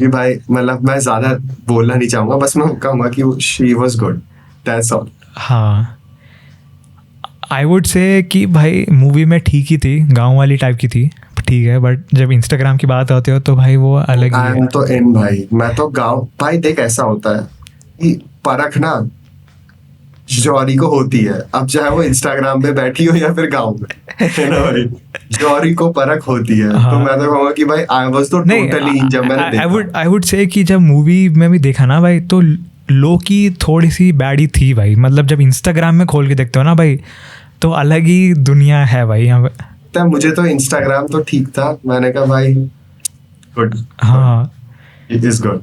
भाई मतलब मैं ज्यादा बोलना नहीं चाहूंगा, बस मैं कहूंगा कि she was good, that's all. हाँ, आई वुड से कि भाई मूवी में ठीक ही थी, गांव वाली टाइप की थी, ठीक है, बट जब इंस्टाग्राम की बात होती हो तो भाई वो अलग ही है। तो इन भाई मैं तो गांव भाई, देख ऐसा होता है कि परख ना जौहरी को होती है, अब चाहे वो इंस्टाग्राम पे बैठी हो या फिर गांव में, है ना भाई, जौहरी को परख होती है। हाँ। तो मैं तो कहूँगा कि भाई आई वाज तो टोटली, जब मैंने देखा, आई वुड से कि जब मूवी में भी देखा ना भाई, तो लो की थोड़ी सी बैडी थी भाई, मतलब जब इंस्टाग्राम में खोल के देखते हो ना भाई, तो अलग ही दुनिया है भाई यहाँ पे। तब मुझे तो इंस्टाग्राम तो ठीक था, मैंने कहा भाई गुड, हाँ इट इज गुड।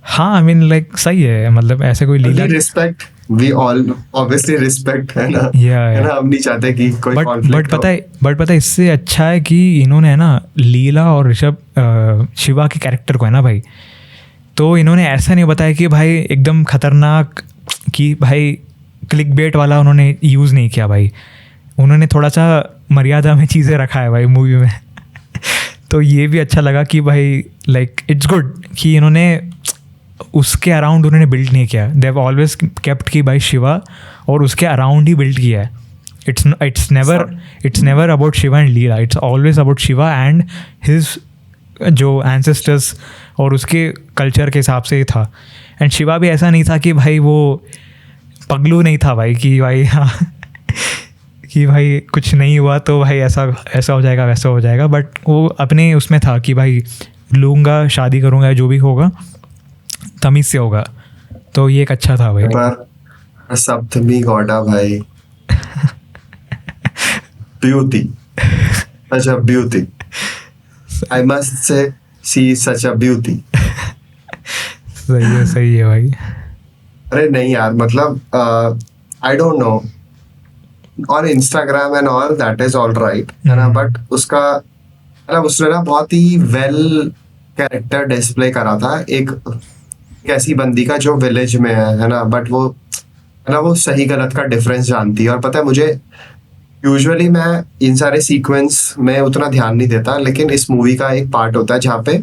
हाँ, आई मीन लाइक सही है, मतलब ऐसे कोई लीला, respect, we all obviously respect, है ना, है ना, हम नहीं चाहते कि कोई बट पता है इससे अच्छा है कि इन्होंने है ना लीला और ऋषभ शिवा के कैरेक्टर को है ना भाई, तो इन्होंने ऐसा नहीं बताया कि भाई एकदम खतरनाक, कि भाई क्लिक बेट वाला उन्होंने यूज़ नहीं किया भाई, उन्होंने थोड़ा सा मर्यादा में चीज़ें रखा है भाई मूवी में। तो ये भी अच्छा लगा कि भाई लाइक इट्स गुड कि इन्होंने उसके अराउंड उन्होंने बिल्ड नहीं किया, दे हैव ऑलवेज केप्ट की भाई शिवा और उसके अराउंड ही बिल्ड किया है। It's never about Shiva and Leela, it's always about Shiva and his जो एंसेस्टर्स और उसके कल्चर के हिसाब से ही था। एंड शिवा भी ऐसा नहीं था कि भाई वो पगलू नहीं था भाई, कि भाई हाँ कि भाई कुछ नहीं हुआ तो भाई ऐसा हो जाएगा, वैसा हो जाएगा, बट वो अपने उसमें था कि भाई लूँगा, शादी करूँगा, जो भी होगा तमीज़ से होगा। तो ये एक अच्छा था भाई। पर सप्तमी गौड़ा भाई beauty, such a beauty, I must say she is such a beauty। सही है भाई। अरे नहीं यार, मतलब आई डोंट नो, और Instagram and all that is all right, है ना, बट उसका मतलब उसने ना बहुत ही वेल कैरेक्टर डिस्प्ले करा था, एक ऐसी बंदी का जो विलेज में है ना, बट वो है ना, वो सही गलत का डिफरेंस जानती है। और पता है मुझे, यूजुअली मैं इन सारे सीक्वेंस में उतना ध्यान नहीं देता, लेकिन इस मूवी का एक पार्ट होता है जहाँ पे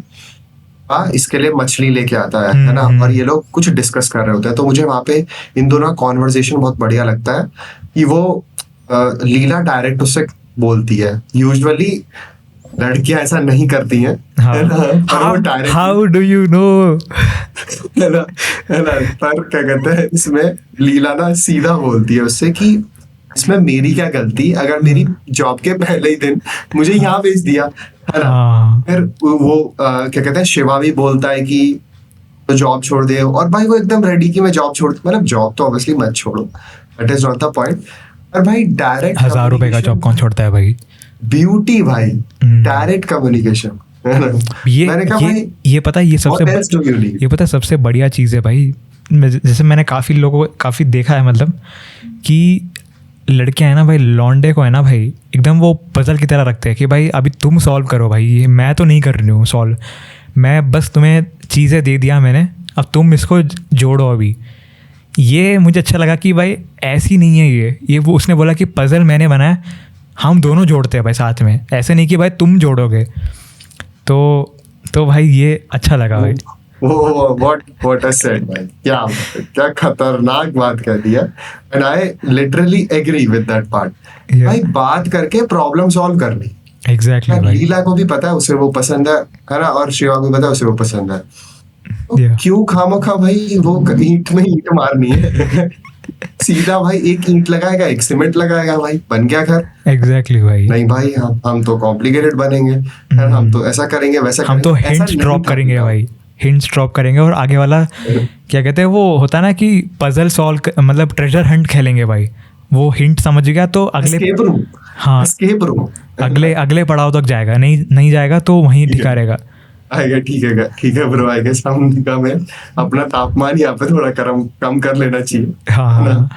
इसके लिए मछली लेके आता है ना, और ये लोग कुछ डिस्कस कर रहे होते हैं, तो मुझे वहाँ पे इन दोनों का कॉन्वर्सेशन बहुत बढ़िया लगता है कि वो लीला डायरेक्ट उससे बोलती है, यूजुअली लड़कियां ऐसा नहीं करती हैं, है ना, पर वो direct, how do you know, है ना, पर क्या कहते हैं, इसमें लीला ना सीधा बोलती है उससे कि इसमें मेरी क्या गलती, अगर मेरी जॉब के पहले ही दिन मुझे यहाँ भेज दिया, है ना। फिर वो क्या कहते हैं, शिवा भी बोलता है कि तो जॉब छोड़ दे, और भाई वो एकदम रेडी कि मैं जॉब छोड़, मतलब जॉब तो ऑब्वियसली मत छोड़ो, that is not the point, पर भाई डायरेक्ट 1000 रुपए का जॉब कौन छोड़ता है भाई, ब्यूटी भाई, डायरेक्ट कम्युनिकेशन। मैंने कहा भाई ये पता है, ये पता है सबसे बढ़िया चीज़ है भाई, जैसे मैंने काफ़ी लोगों को काफ़ी देखा है, मतलब कि लड़कियां है ना भाई, लौंडे को है ना भाई एकदम वो पजल की तरह रखते हैं कि भाई अभी तुम सॉल्व करो भाई, ये मैं तो नहीं कर रही हूँ सॉल्व, मैं बस तुम्हें चीज़ें दे दिया मैंने, अब तुम इसको जोड़ो अभी। ये मुझे अच्छा लगा कि भाई ऐसी नहीं है ये वो उसने बोला कि पज़ल मैंने बनाया, हम दोनों जोड़ते हैं भाई साथ में, ऐसे नहीं कि भाई तुम जोड़ोगे। तो भाई ये अच्छा लगा भाई। What a said भाई, क्या खतरनाक बात कह दिया। And I literally agree with that part. भाई बात करके प्रॉब्लम सॉल्व करनी। एग्जैक्टली भाई। लीला को भी पता है उसे वो पसंद है ना, और शिवा को भी पता है उसे वो पसंद है। क्यों खामखा भाई वो ईंट में ईंट मारनी है। सीधा भाई एक ईंट लगाएगा, एक सीमेंट लगाएगा, भाई बन गया घर। एग्जैक्टली भाई। नहीं भाई हम तो कॉम्प्लिकेटेड बनेंगे, हम तो ऐसा करेंगे वैसा हम तो हिंट्स ड्रॉप करेंगे भाई, हिंट्स ड्रॉप करेंगे और आगे वाला क्या कहते हैं वो होता है ना कि पजल सॉल्व मतलब ट्रेजर हंट खेलेंगे भाई, वो हिंट समझ गया तो अगले हाँ अगले पड़ाव तक जाएगा, नहीं जाएगा तो वहीं टिका रहेगा। आएगा ठीक है ब्रो, आएगा सामने का में अपना तापमान यहाँ पे थोड़ा कम कर लेना चाहिए। हाँ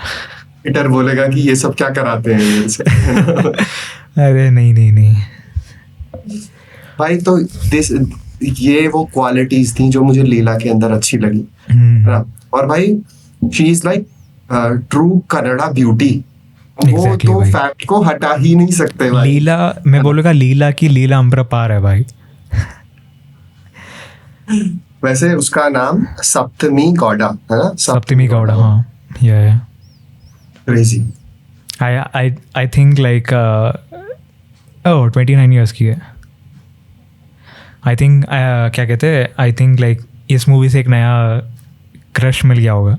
पीटर बोलेगा कि ये सब क्या कराते हैं मेरे से। अरे नहीं भाई तो ये वो क्वालिटीज थी जो मुझे लीला के अंदर अच्छी लगी ना। और भाई she is like true Kannada beauty. वो तो फैक्ट को हटा ही नहीं सकते भाई। लीला, मैं बोलूँगा लीला की लीला अम्बर पार है भाई। वैसे उसका नाम सप्तमी गौड़ा है ना? सप्तमी गौड़ा, हाँ या crazy. I think like 29 years की है आई थिंक। क्या कहते हैं, आई थिंक लाइक इस मूवी से एक नया क्रश मिल गया होगा।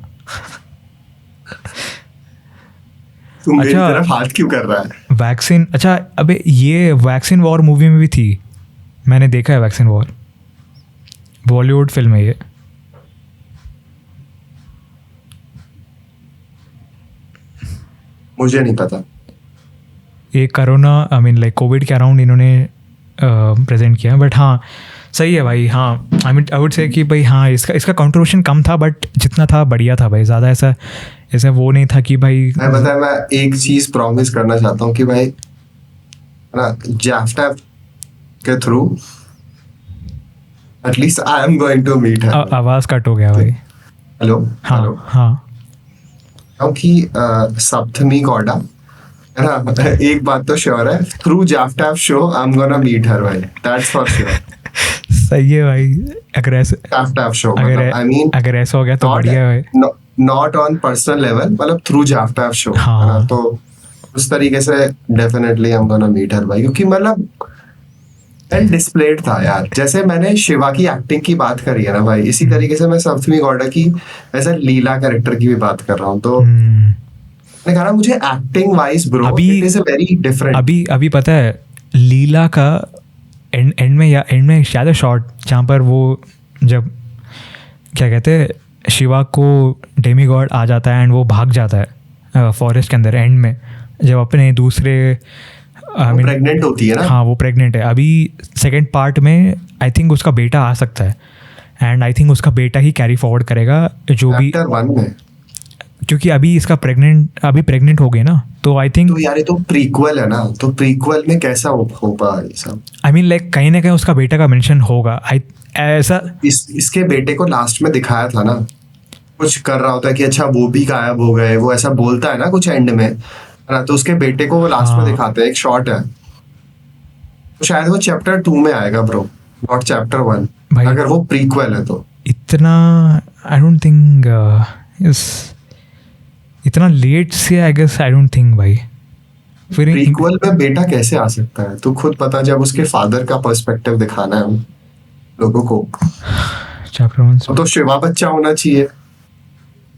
तुम मेरी तरफ हाथ क्यों कर रहा है? वैक्सीन, अच्छा अबे ये वैक्सीन वॉर मूवी में भी थी, मैंने देखा है वैक्सीन वॉर, बॉलीवुड फिल्म है ये। मुझे नहीं पता। ये corona I mean like Covid के अराउंड इन्होंने प्रेजेंट किया, बट हाँ सही है भाई। हाँ I mean I would say कि भाई हाँ इसका कंट्रीब्यूशन कम था, बट जितना था बढ़िया था भाई, ज़्यादा ऐसा वो नहीं था कि भाई। मैं एक चीज़ प्रॉमिस करना चाहता हूँ कि भाई ना जैफ्टा के through at least I am going to meet her। आवाज कट हो गया भाई। हेलो हाँ क्योंकि सप्तमी गौड़ा है ना, एक बात तो श्योर है, थ्रू जैफ्टा show I am gonna meet her भाई, दैट्स फॉर श्योर। सही है भाई। अगर ऐसे जैफ्टा शो आई मीन अगर ऐसा हो गया तो बढ़िया है। नॉट ऑन पर्सनल लेवल, मतलब थ्रू जैफ्टा शो है ना, तो उस तरीके से definitely I am gonna meet her भाई। क्योंकि मतलब वेल डिस्प्लेड था यार। जैसे मैंने शिवा की एक्टिंग की बात करी है ना भाई, इसी तरीके से मैं सप्तमी गौड़ा की ऐसा लीला कैरेक्टर की भी बात कर रहा हूँ। तो मैंने कहा मुझे acting wise bro it is a very different. अभी पता है लीला का एंड में शायद शॉट जहाँ पर वो जब क्या कहते हैं शिवा को डेमी गॉड आ जाता है एंड वो भाग जाता है फॉरेस्ट के अंदर, एंड में जब अपने दूसरे प्रेग्नेंट होती है ना। हाँ वो प्रेग्नेंट है। अभी सेकेंड पार्ट में आई थिंक उसका बेटा आ सकता है, एंड आई थिंक उसका बेटा ही कैरी फॉरवर्ड करेगा जो भी, क्योंकि अभी इसका प्रेग्नेंट हो गए ना, तो आई थिंक तो यार ये तो प्रीक्वल है ना, तो प्रीक्वल में कैसा हो पा ये सब। आई मीन लाइक कहीं ना कहीं उसका बेटा का मेंशन होगा। ऐसा इसके बेटे को लास्ट में दिखाया था ना, कुछ कर रहा होता है कि अच्छा वो भी गायब हो गए, वो ऐसा बोलता है ना कुछ एंड में ना, तो उसके बेटे को वो लास्ट में दिखाते हैं, एक शॉट है। तो शायद वो चैप्टर 2 में आएगा ब्रो, नॉट चैप्टर 1 भाई। अगर वो प्रीक्वल है तो इतना आई डोंट थिंक इतना लेट से, I guess I don't think भाई। फिर प्रीक्वल में बेटा कैसे आ सकता है, तू खुद पता, जब उसके फादर का पर्सपेक्टिव दिखाना है लोगों को। चैप्टर 1 तो शिवा बच्चा होना चाहिए।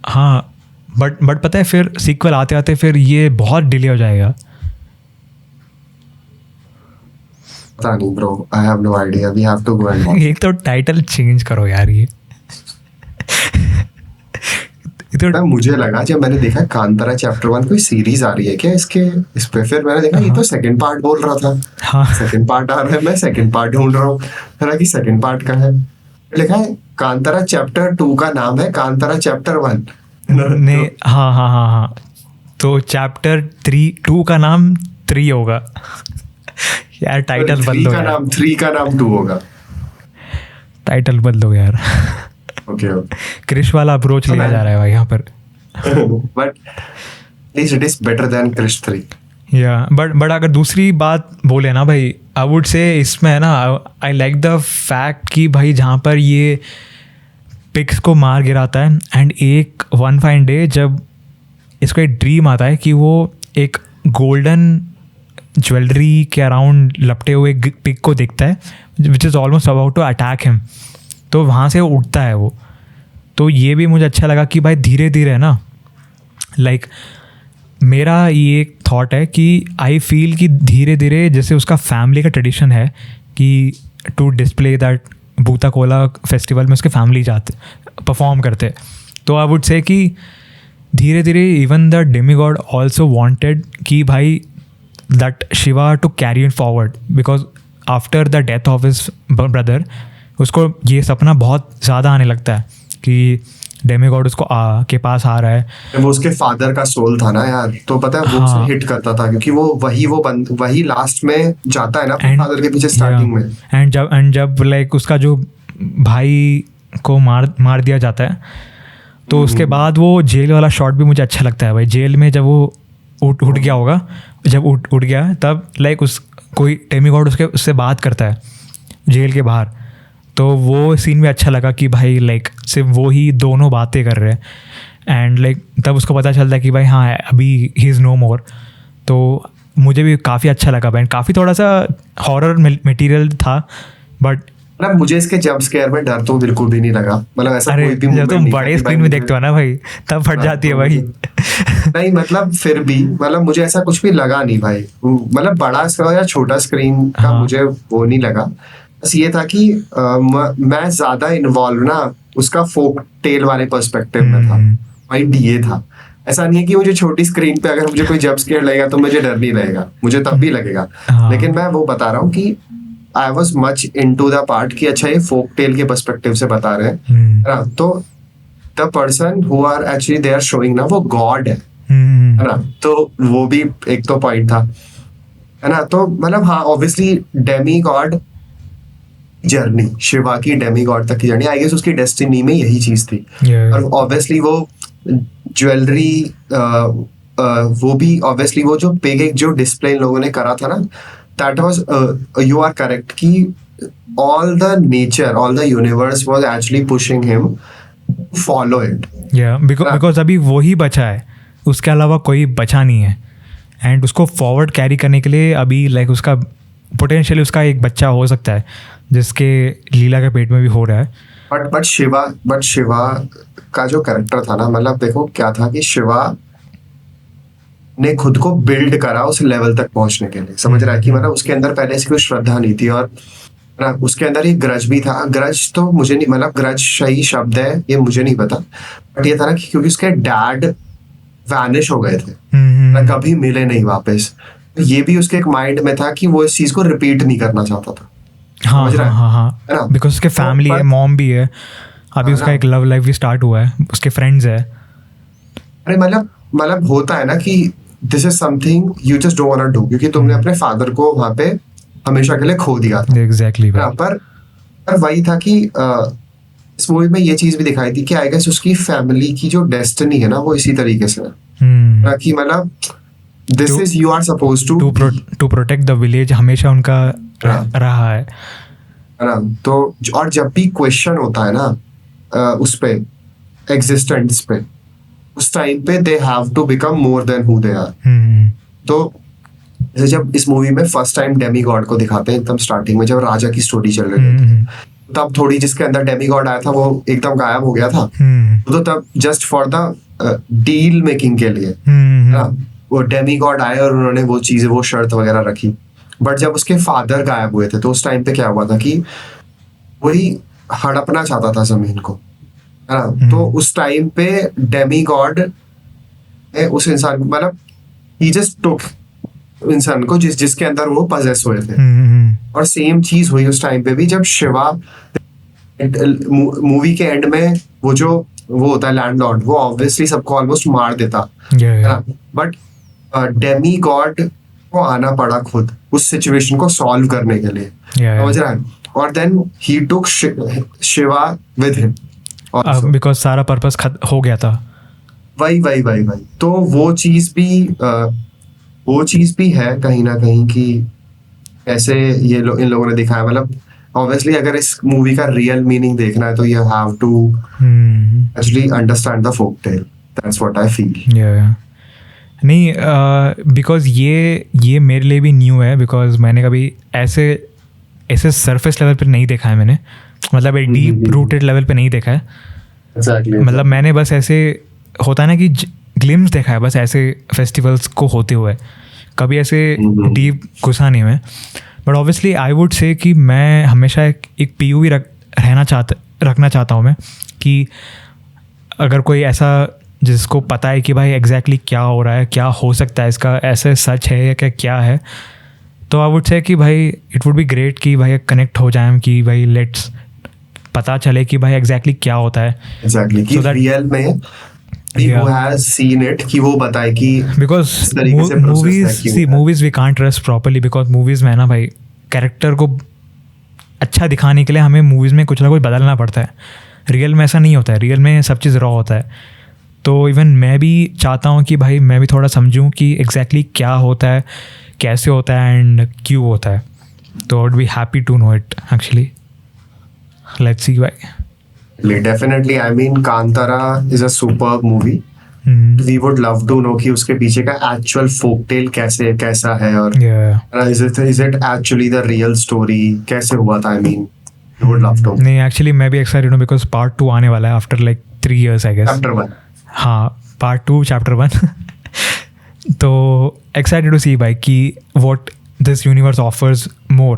हाँ बट पता है फिर सीक्वल आते आते फिर ये बहुत डिले हो जाएगा। पता नहीं bro, I have no idea, we have to go and watch. एक तो टाइटल चेंज करो यार ये। तो मुझे लगा जब मैंने देखा कांतारा चैप्टर 1 कोई सीरीज आ रही है क्या इसके, इस पे फिर मैंने देखा ये तो सेकंड पार्ट बोल रहा था। हाँ सेकंड पार्ट आ रहा है, मैं सेकंड पार्ट ढूंढ रहा हूँ, हालांकि सेकंड पार्ट का है लिखा है कांतारा चैप्टर 2 का नाम है कांतारा चैप्टर 1 ने। हाँ तो चैप्टर 2 का नाम 3 होगा यार, टाइटल बदलो। 3 का नाम 2 होगा। टाइटल बदलो यार. ओके क्रिश वाला अप्रोच लिया जा रहा है भाई यहाँ पर. But at least it is better than Krrish 3. या बट अगर दूसरी बात बोले ना भाई, आई वुड से इसमें है ना, आई लाइक द फैक्ट कि भाई जहाँ पर ये पिग्स को मार गिराता है एंड एक वन फाइन डे जब इसको एक ड्रीम आता है कि वो एक गोल्डन ज्वेलरी के अराउंड लपटे हुए पिग को देखता है which is almost about to attack him. तो वहाँ से उठता है वो. तो ये भी मुझे अच्छा लगा कि भाई धीरे धीरे ना, लाइक मेरा ये एक थॉट है कि आई फील कि धीरे धीरे जैसे उसका फैमिली का ट्रेडिशन है कि टू डिस्प्ले दैट भूता कोला फेस्टिवल में उसके फैमिली जाते परफॉर्म करते. तो आई वुड से कि धीरे धीरे even the demigod also wanted कि भाई that Shiva to carry it forward, because after the death of his brother उसको ये सपना बहुत ज़्यादा आने लगता है कि डेमीगॉड उसको के पास आ रहा है. वो उसके फादर का सोल था ना यार, तो पता है वो उसे हिट करता था क्योंकि वो वही लास्ट में जाता है ना अपने फादर के पीछे स्टार्टिंग में. एंड जब लाइक उसका जो भाई को मार दिया जाता है तो उसके बाद वो जेल वाला शॉट भी मुझे अच्छा लगता है भाई. जेल में जब वो उठ गया होगा, जब उठ गया तब लाइक कोई डेमीगॉड उससे बात करता है जेल के बाहर. तो वो सीन भी अच्छा लगा कि भाई लाइक सिर्फ वो ही दोनों बातें कर रहे हैं एंड लाइक तब उसको पता चलता है कि भाई हाँ अभी ही इज़ नो मोर. तो मुझे भी काफ़ी अच्छा लगा भाई. काफ़ी थोड़ा सा हॉरर मटेरियल था बट मतलब मुझे इसके जंप स्केयर में डर तो बिल्कुल भी नहीं लगा. मतलब ऐसा कोई भी जब तुम बड़े स्क्रीन में देखते हो ना भाई तब फट जाती है भाई. नहीं मतलब फिर भी मतलब मुझे ऐसा कुछ भी लगा नहीं भाई. मतलब बड़ा स्क्रीन या छोटा स्क्रीन का मुझे वो नहीं लगा. बस ये था कि मैं ज्यादा इन्वॉल्व ना उसका फोक टेल वाले पर्सपेक्टिव में था. पॉइंट ये था. ऐसा नहीं है कि मुझे छोटी स्क्रीन पे अगर मुझे कोई जंप स्केयर लगेगा तो मुझे डर नहीं लगेगा, मुझे तब भी लगेगा. लेकिन मैं वो बता रहा हूँ कि I was much into the part कि अच्छा ये फोक टेल के पर्सपेक्टिव से बता रहे हैं. तो the person who are actually they are showing ना वो गॉड है ना. तो वो भी एक तो पॉइंट था है ना. तो मतलब हाँ obviously Demi God journey, Shiva की डेमी गॉड तक की जर्नी, आई गेस उसकी डेस्टिनी में यही चीज थी. और ऑब्वियसली वो ज्वेलरी वो भी ऑब्वियसली वो जो पिग एक जो डिस्प्ले इन लोगों ने करा था ना, that was you are correct कि all the nature all the universe was actually pushing him to follow it. Because अभी वो ही बचा है, उसके अलावा कोई बचा नहीं है. एंड उसको फॉरवर्ड कैरी करने के लिए अभी लाइक उसका पोटेंशियली उसका एक बच्चा हो सकता है जिसके लीला के पेट में भी हो रहा है. बट शिवा का जो कैरेक्टर था ना, मतलब देखो क्या था कि शिवा ने खुद को बिल्ड करा उस लेवल तक पहुंचने के लिए. समझ रहा है कि मतलब उसके अंदर पहले से कोई श्रद्धा नहीं थी और उसके अंदर एक ग्रज भी था. ग्रज तो मुझे नहीं, मतलब ग्रज सही शब्द है ये मुझे नहीं पता, बट ये था ना कि क्योंकि उसके डैड वैनिश हो गए थे, कभी मिले नहीं वापस. ये भी उसके एक माइंड में था कि वो इस चीज को रिपीट नहीं करना चाहता था. हाँ बिकॉज उसके फैमिली है, मॉम भी है, अभी उसका एक लव लाइफ भी स्टार्ट हुआ है, उसके फ्रेंड्स है. अरे मतलब होता है ना कि this is something you just don't want to do क्योंकि तुमने अपने फादर को वहां पे हमेशा के लिए खो दिया था. एग्जैक्टली. पर वही था कि इस मूवी में ये चीज भी दिखाई थी कि आई गेस उसकी फैमिली की जो डेस्टिनी है ना वो इसी तरीके से है कि मतलब this is you are supposed to protect the village, हमेशा उनका रहा है ना. तो और जब भी क्वेश्चन होता है ना उस पे एग्जिस्टेंस पे, उस टाइम पे they have to become more than who they are. तो जब इस मूवी में फर्स्ट टाइम डेमी गॉड को दिखाते हैं एकदम स्टार्टिंग में, जब राजा की स्टोरी चल रही है, तब थोड़ी जिसके अंदर डेमी गॉड आया था वो एकदम गायब हो गया था. तो तब just for the deal making के लिए वो डेमी गॉड आए और उन्होंने वो चीजें वो शर्त वगैरह रखी. बट जब उसके फादर गायब हुए थे तो उस टाइम पे क्या हुआ था कि वही हड़पना चाहता था जमीन को, है ना. तो उस टाइम पे डेमी गॉड उस इंसान मतलब ही जस्ट टुक इंसान को जिसके अंदर वो पजेस हुए थे. और सेम चीज हुई उस टाइम पे भी जब शिवा मूवी के एंड में वो होता है लैंडलॉर्ड, वो ऑब्वियसली सबको ऑलमोस्ट मार देता है ना. बट डेमी गॉड को आना पड़ा खुद उस सिचुएशन को सॉल्व करने के लिए. समझ रहा है. और then he took Shiva with him because सारा पर्पस हो गया था। वही तो वो चीज भी है कहीं ना कहीं कि ऐसे इन लोगों ने दिखाया। मतलब ऑब्वियसली अगर इस मूवी का रियल मीनिंग देखना है तो you have to actually understand the folk tale. That's what I feel. नहीं, बिकॉज ये मेरे लिए भी न्यू है, बिकॉज मैंने कभी ऐसे सरफेस लेवल पर नहीं देखा है मैंने, मतलब एक डीप रूटेड लेवल पे नहीं देखा है। मतलब मैंने बस ऐसे होता है ना कि ग्लिम्स देखा है बस ऐसे फेस्टिवल्स को होते हुए, कभी ऐसे डीप घुसा नहीं मैं। But obviously I would say कि मैं हमेशा एक POV रखना चाहता हूँ मैं, कि अगर कोई ऐसा जिसको पता है कि भाई एग्जैक्टली क्या हो रहा है, क्या हो सकता है इसका, ऐसे सच है या क्या है, तो आई वुड से कि भाई इट वुड बी ग्रेट कि भाई कनेक्ट हो जाए, कि भाई लेट्स पता चले कि भाई एग्जैक्टली क्या होता है। एग्जैक्टली कि रियल में who has seen it कि वो बताए कि because movies we can't trust properly, because movies में ना भाई कैरेक्टर को अच्छा दिखाने के लिए हमें मूवीज़ में कुछ ना कुछ बदलना पड़ता है। रियल में ऐसा नहीं होता है, रियल में सब चीज़ रॉ होता है। तो इवन मैं भी चाहता हूँ कि भाई मैं भी थोड़ा समझूँ कि एग्जैक्टली क्या होता है, कैसे होता है एंड क्यों होता है। तो I would be happy to know it actually. Let's see भाई। Definitely, I mean, Kantara is a superb movie. We would love to know कि उसके पीछे का actual folktale कैसा है, और is it actually the real story, कैसे हुआ था? I mean, we would love to. नहीं, actually मैं भी excited हूँ because part 2 आने वाला है after like 3 years I guess. Chapter 1. हाँ, part 2 chapter 1. तो excited to see भाई कि what this universe offers more,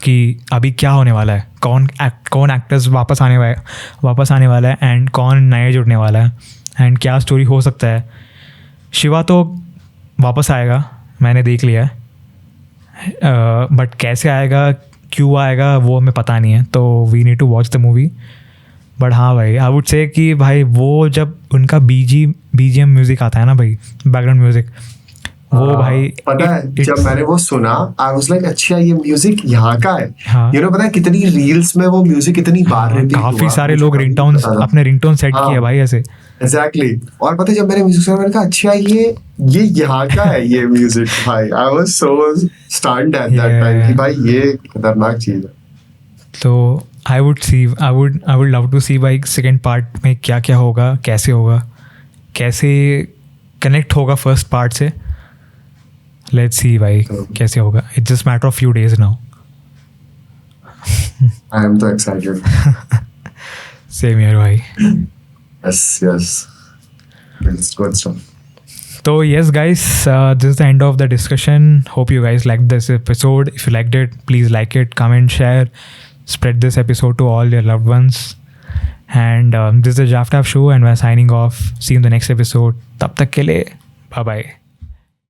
कि अभी क्या होने वाला है, कौन एक्टर्स वापस आने वाला है एंड कौन नया जुड़ने वाला है एंड क्या स्टोरी हो सकता है। शिवा तो वापस आएगा, मैंने देख लिया है, बट कैसे आएगा, क्यों आएगा, वो हमें पता नहीं है। तो we need to watch the movie. But हाँ भाई, आई वुड से कि भाई वो जब उनका BGM म्यूज़िक आता है ना भाई, बैकग्राउंड म्यूज़िक, वो भाई पता है जब मैंने वो सुना आई वाज लाइक अच्छा ये म्यूजिक यहाँ का है। यू नो पता है कितनी रील्स में वो म्यूजिक इतनी बार रिपीट हुआ, काफी सारे लोग अपने रिंगटोन सेट किए भाई ऐसे। एग्जैक्टली। और पता है जब मैंने म्यूजिक सुना मैंने कहा अच्छा ये यहाँ का है ये म्यूजिक। भाई I was so stunned at that time कि भाई ये खतरनाक चीज है। तो आई वुड लव टू सी भाई सेकंड पार्ट में क्या क्या होगा, कैसे कनेक्ट होगा फर्स्ट पार्ट से। Let's see भाई कैसे होगा। It's just matter of few days now. I am so excited. Same here भाई। Yes. It's good stuff. So yes guys, this is the end of the discussion. Hope you guys liked this episode. If you liked it, please like it, comment, share, spread this episode to all your loved ones. And this is the Jaftaf Show and we're signing off. See you in the next episode. तब तक के लिए bye bye.